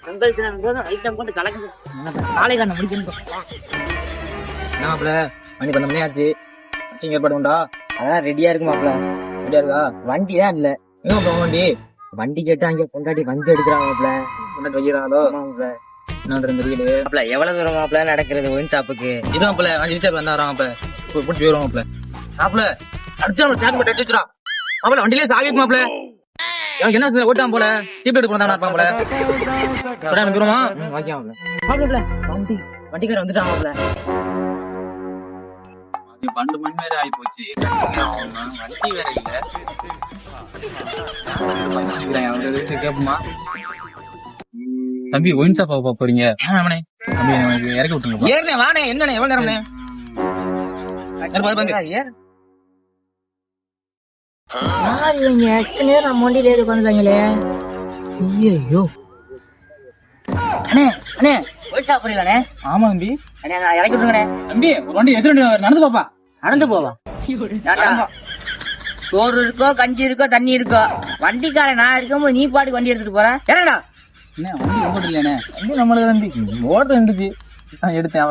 Item போட்டு கலக்குது. காலை கண்ண முடிக்கணும். என்ன மாப்பிள மணி 12 மணி ஆச்சு. ஏற்பாடு உண்டா? அதான் ரெடியா இருக்கு மாப்பிள. ரெடியா இருக்கா? வண்டி தான் இல்ல. எங்க போக வண்டி? வண்டி கேட்டா அங்க பொண்டாட்டி வந்து எடுக்கிறாங்க மாப்பிள. பொண்டாட்டி வைக்கிறாங்களோ மாப்பிள. என்ன தெரியல மாப்பிள. எவ்வளவு தூரம் மாப்பிள நடக்கிறது ஒயின் ஷாப்புக்கு? இது மாப்பிள 5 நிமிஷம் வந்தா வரான் மாப்பிள. போட்டு போயிடும் மாப்பிள. மாப்பிள அடிச்சா சாக்கு போட்டு எடுத்து வச்சிடும் மாப்பிள. வண்டியிலே சாவி இருக்கு மாப்பிள. எனக்கு என்ன ஓட்டாம போல சீப் எடுத்து போனா இருப்பான் போல. தூரமா வாக்கியா மாப்பிள. வண்டிக்கார வந்துட்டான் மாப்பிள. 12 மணி நேரம் ஆகி போச்சு. வண்டி வேற இல்ல. கேப்பமா தம்பி ஒயின் ஷாப் பாக்க போறீங்க? தம்பி இறக்கி விட்டுருங்க. ஏறினே வானே. என்னண்ணே எவ்வளவு நேரம்ண்ணே? இவங்க எத்தனை நேரம் நம்ம வண்டியில ஏறி உட்காந்துட்டாங்களே. ஐயோ அண்ணே அண்ணே ஒயின் ஷாப் போறீங்களாண்ணே? ஆமா தம்பி. அண்ணே நான் இறக்கி விட்டுருங்கண்ணே. தம்பி ஒரு வண்டி எதிர நடந்து பாப்பா. நடந்து போவா? சோறு இருக்கோ கஞ்சி இருக்கோ தண்ணி இருக்கோ, வண்டிக்காரன் நான் இருக்கும்போது நீ பாட்டுக்கு வண்டி எடுத்துட்டு போற. ஏடா என்ன வண்டி ரொம்ப இல்லையானே? வண்டி நம்மளுக்கு தம்பி ஓட்ட இருந்துச்சு எடுத்தேன்.